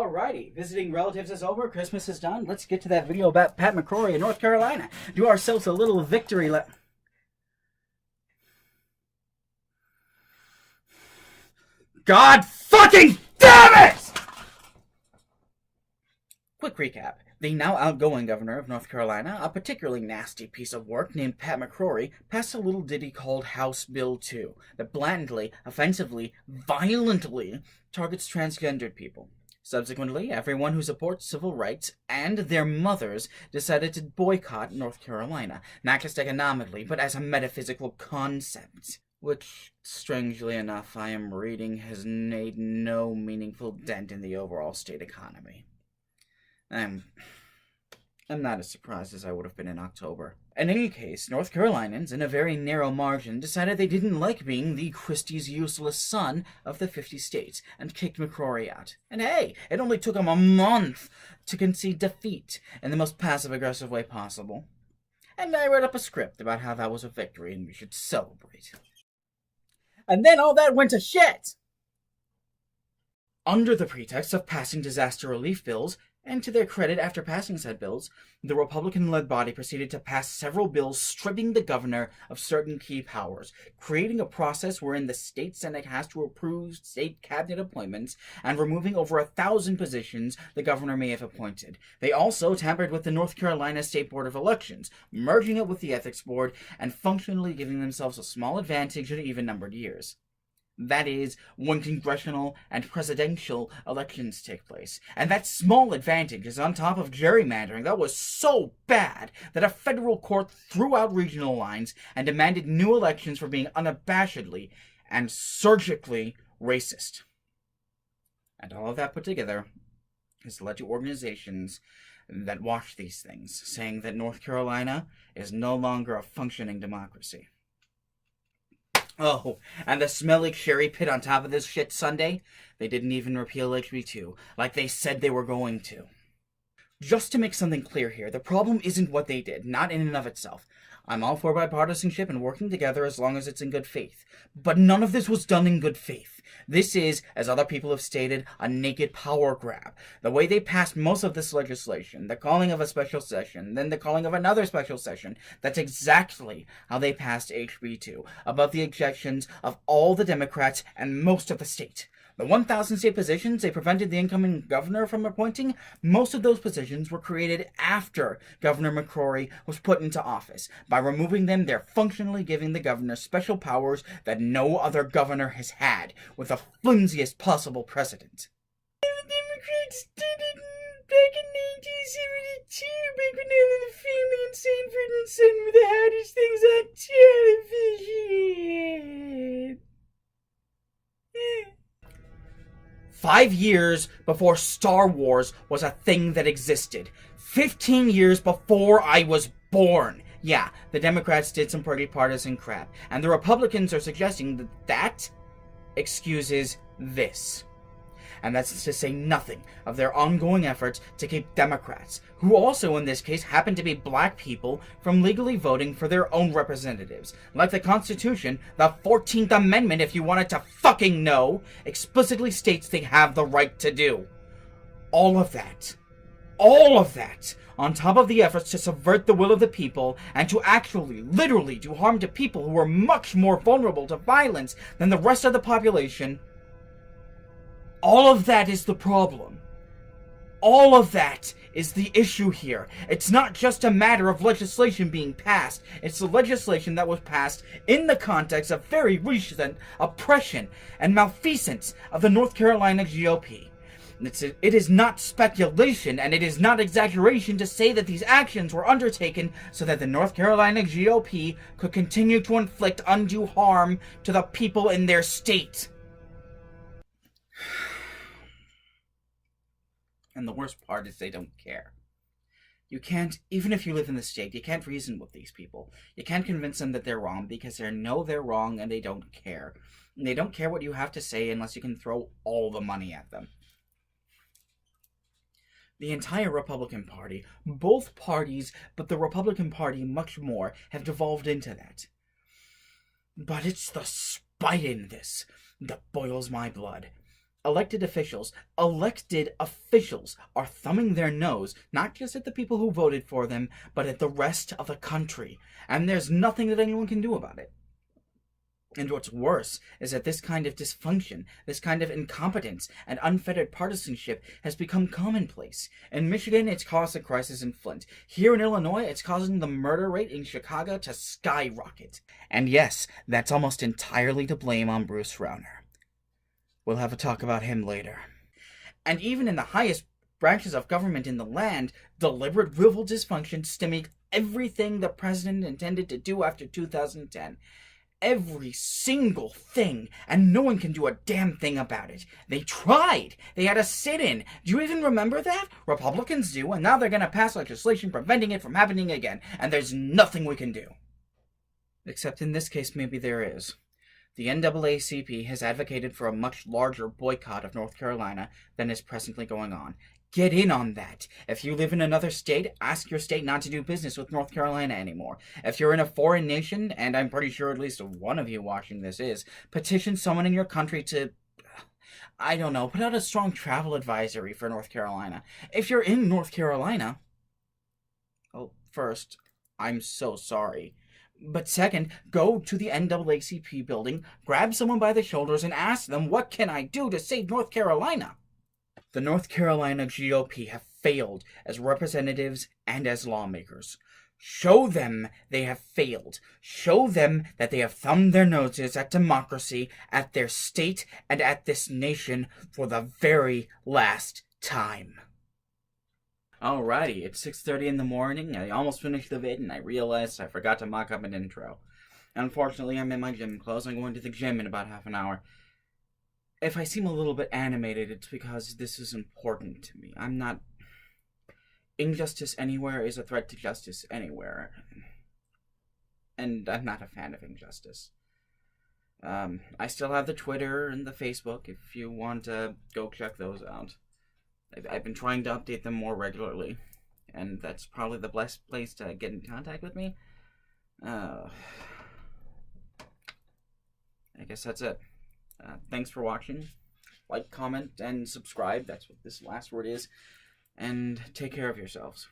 Alrighty, visiting relatives is over, Christmas is done. Let's get to that video about Pat McCrory in North Carolina. Do ourselves a little victory lap. God fucking damn it! Quick recap. The now outgoing governor of North Carolina, a particularly nasty piece of work named Pat McCrory, passed a little ditty called House Bill 2 that blatantly, offensively, violently targets transgendered people. Subsequently, everyone who supports civil rights and their mothers decided to boycott North Carolina, not just economically, but as a metaphysical concept. Which, strangely enough, I am reading has made no meaningful dent in the overall state economy. I'm not as surprised as I would have been in October. In any case, North Carolinians, in a very narrow margin, decided they didn't like being the Christie's useless son of the 50 states, and kicked McCrory out. And hey, it only took him a month to concede defeat in the most passive-aggressive way possible. And I wrote up a script about how that was a victory and we should celebrate. And then all that went to shit! Under the pretext of passing disaster relief bills, and to their credit, after passing said bills, the Republican-led body proceeded to pass several bills stripping the governor of certain key powers, creating a process wherein the state Senate has to approve state cabinet appointments, and removing over 1,000 positions the governor may have appointed. They also tampered with the North Carolina State Board of Elections, merging it with the Ethics Board, and functionally giving themselves a small advantage in even-numbered years. That is, when congressional and presidential elections take place. And that small advantage is on top of gerrymandering that was so bad that a federal court threw out regional lines and demanded new elections for being unabashedly and surgically racist. And all of that put together has led to organizations that watch these things, saying that North Carolina is no longer a functioning democracy. Oh, and the smelly cherry pit on top of this shit Sunday, they didn't even repeal HB 2, like they said they were going to. Just to make something clear here, the problem isn't what they did, not in and of itself. I'm all for bipartisanship and working together as long as it's in good faith. But none of this was done in good faith. This is, as other people have stated, a naked power grab. The way they passed most of this legislation, the calling of a special session, then the calling of another special session, that's exactly how they passed HB 2, above the objections of all the Democrats and most of the state. The 1,000 state positions they prevented the incoming governor from appointing, most of those positions were created after Governor McCrory was put into office. By removing them, they're functionally giving the governor special powers that no other governor has had, with the flimsiest possible precedent. The Democrats did it back in 1972, back when they were the family and Sanford and Son were the hottest things on television. 5 years before Star Wars was a thing that existed. 15 years before I was born. Yeah, the Democrats did some pretty partisan crap, and the Republicans are suggesting that that excuses this. And that's to say nothing of their ongoing efforts to keep Democrats, who also in this case happen to be black people, from legally voting for their own representatives. Like the Constitution, the 14th Amendment, if you wanted to fucking know, explicitly states they have the right to do. All of that, on top of the efforts to subvert the will of the people and to actually, literally do harm to people who are much more vulnerable to violence than the rest of the population. All of that is the problem. All of that is the issue here. It's not just a matter of legislation being passed. It's the legislation that was passed in the context of very recent oppression and malfeasance of the North Carolina GOP. It is not speculation and it is not exaggeration to say that these actions were undertaken so that the North Carolina GOP could continue to inflict undue harm to the people in their state. And the worst part is they don't care. You can't, even if you live in the state, you can't reason with these people. You can't convince them that they're wrong because they know they're wrong and they don't care. And they don't care what you have to say unless you can throw all the money at them. The entire Republican Party, both parties, but the Republican Party much more, have devolved into that. But it's the spite in this that boils my blood. elected officials are thumbing their nose, not just at the people who voted for them, but at the rest of the country. And there's nothing that anyone can do about it. And what's worse is that this kind of dysfunction, this kind of incompetence and unfettered partisanship has become commonplace. In Michigan, it's caused a crisis in Flint. Here in Illinois, it's causing the murder rate in Chicago to skyrocket. And yes, that's almost entirely to blame on Bruce Rauner. We'll have a talk about him later. And even in the highest branches of government in the land, deliberate willful dysfunction stemming everything the president intended to do after 2010. Every single thing, and no one can do a damn thing about it. They tried. They had a sit-in. Do you even remember that? Republicans do, and now they're gonna pass legislation preventing it from happening again, and there's nothing we can do. Except in this case, maybe there is. The NAACP has advocated for a much larger boycott of North Carolina than is presently going on. Get in on that. If you live in another state, ask your state not to do business with North Carolina anymore. If you're in a foreign nation, and I'm pretty sure at least one of you watching this is, petition someone in your country to, I don't know, put out a strong travel advisory for North Carolina. If you're in North Carolina, well, first, I'm so sorry. But second, go to the NAACP building, grab someone by the shoulders, and ask them, what can I do to save North Carolina? The North Carolina GOP have failed as representatives and as lawmakers. Show them they have failed. Show them that they have thumbed their noses at democracy, at their state, and at this nation for the very last time. Alrighty, it's 6:30 in the morning. I almost finished the vid, and I realized I forgot to mock up an intro. Unfortunately, I'm in my gym clothes. I'm going to the gym in about half an hour. If I seem a little bit animated, it's because this is important to me. I'm not... Injustice anywhere is a threat to justice anywhere. And I'm not a fan of injustice. I still have the Twitter and the Facebook if you want to go check those out. I've been trying to update them more regularly, and that's probably the best place to get in contact with me. I guess that's it. Thanks for watching. Like, comment, and subscribe. That's what this last word is. And take care of yourselves.